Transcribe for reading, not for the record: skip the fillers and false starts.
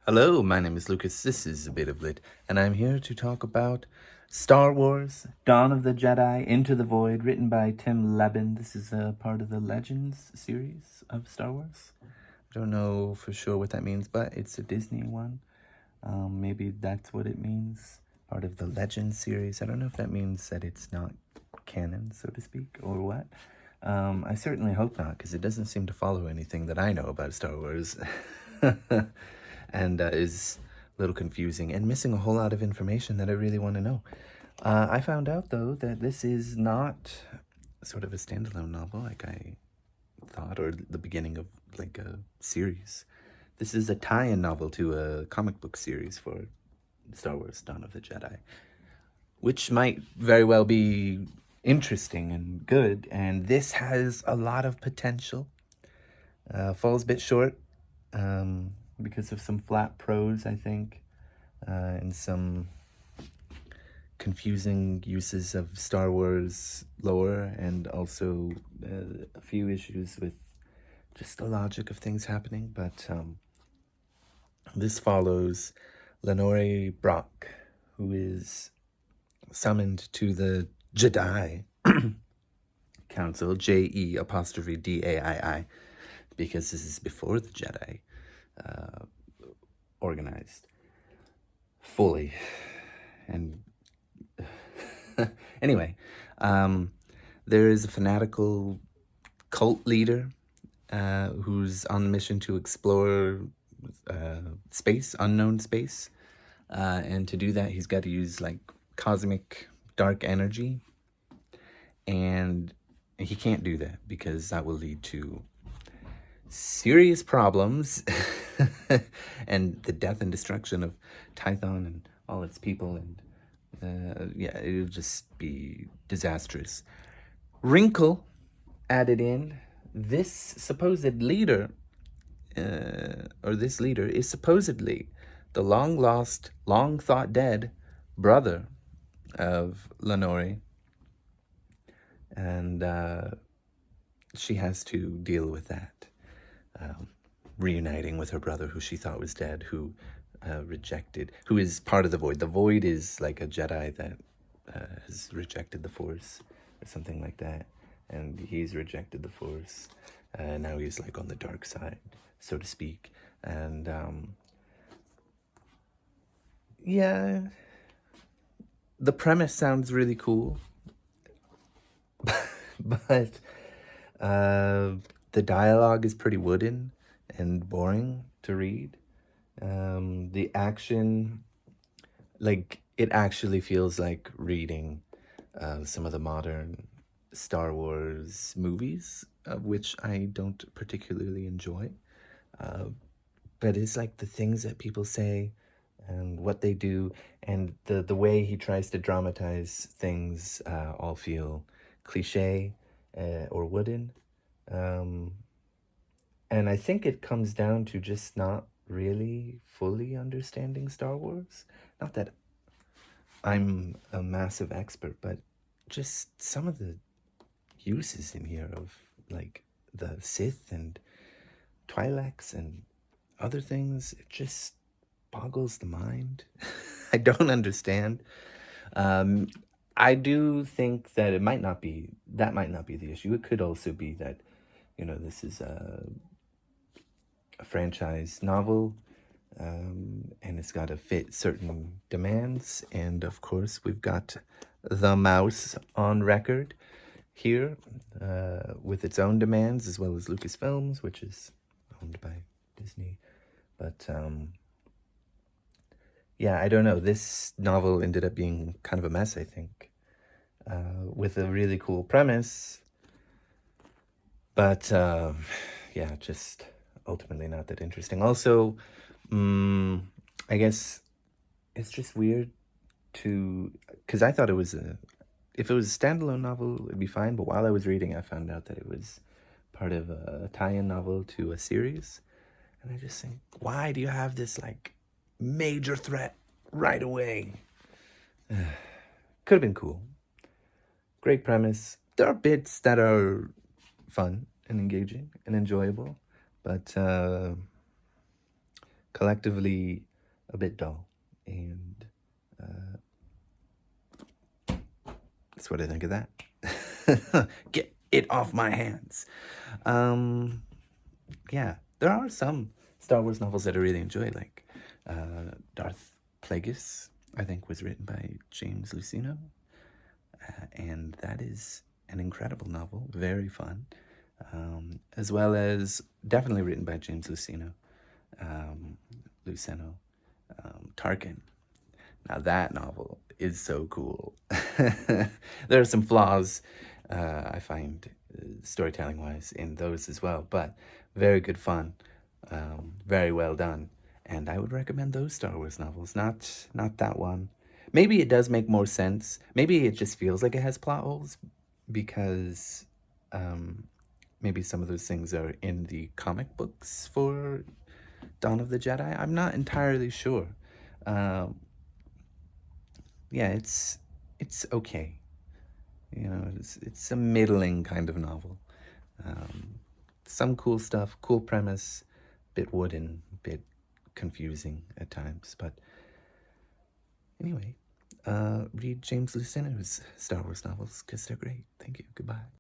Hello, my name is Lucas. This is A Bit of Lit, and I'm here to talk about Star Wars, Dawn of the Jedi, Into the Void, written by Tim Lebbon. This is a part of the Legends series of Star Wars. I don't know for sure what that means, but it's a Disney one. Maybe that's what it means. Part of the Legends series. I don't know if that means that it's not canon, so to speak, or what. I certainly hope not, because it doesn't seem to follow anything that I know about Star Wars. And is a little confusing and missing a whole lot of information that I really want to know. I found out, though, that this is not sort of a standalone novel like I thought, or the beginning of like a series. This is a tie-in novel to a comic book series for Star Wars Dawn of the Jedi, which might very well be interesting and good. And this has a lot of potential. Falls a bit short because of some flat prose, I think, and some confusing uses of Star Wars lore, and also a few issues with just the logic of things happening. But this follows Lenore Brock, who is summoned to the Jedi Council, J-E apostrophe D-A-I-I, because this is before the Jedi organized fully. And anyway, there is a fanatical cult leader who's on a mission to explore space, unknown space. And to do that, he's got to use like cosmic dark energy. And he can't do that because that will lead to serious problems and the death and destruction of Tython and all its people. And yeah, it'll just be disastrous. Wrinkle added in, this supposed leader, or this leader, is supposedly the long lost, long thought dead brother of Lenore. And she has to deal with that. Reuniting with her brother, who she thought was dead, who rejected, who is part of the Void. The Void is like a Jedi that has rejected the Force, or something like that. And he's rejected the Force. Now he's like on the dark side, so to speak. And yeah, the premise sounds really cool. But the dialogue is pretty wooden and boring to read. The action, like, it actually feels like reading some of the modern Star Wars movies, of which I don't particularly enjoy. But it's like the things that people say and what they do, and the way he tries to dramatize things all feel cliche or wooden. And I think it comes down to just not really fully understanding Star Wars. Not that I'm a massive expert, but just some of the uses in here of like the Sith and Twi'leks and other things, it just boggles the mind. I don't understand. I do think that it might not be, that might not be the issue. It could also be that, you know, this is a franchise novel, and it's got to fit certain demands. And of course, we've got the mouse on record here with its own demands, as well as Lucasfilms, which is owned by Disney. But yeah, I don't know. This novel ended up being kind of a mess, I think, with a really cool premise. But yeah, just ultimately not that interesting. Also, I guess it's just weird to, because I thought it was if it was a standalone novel, it'd be fine. But while I was reading, I found out that it was part of a tie-in novel to a series. And I just think, why do you have this like major threat right away? Could have been cool. Great premise. There are bits that are fun and engaging and enjoyable, but collectively a bit dull. And that's what I think of that. Get it off my hands. Um, yeah, there are some Star Wars novels that I really enjoy, like Darth Plagueis, I think was written by James Luceno, and that is an incredible novel, very fun, as well as definitely written by James um, Luceno, Tarkin. Now that novel is so cool. There are some flaws, I find, storytelling wise, in those as well, but very good fun, very well done, and I would recommend those Star Wars novels, not that one. Maybe it does make more sense. Maybe it just feels like it has plot holes because um, maybe some of those things are in the comic books for Dawn of the Jedi. I'm not entirely sure. Um, yeah, it's okay. You know, it's a middling kind of novel. Um, some cool stuff, cool premise, bit wooden, bit confusing at times. But anyway, read James Luceno's Star Wars novels because they're great. Thank you. Goodbye.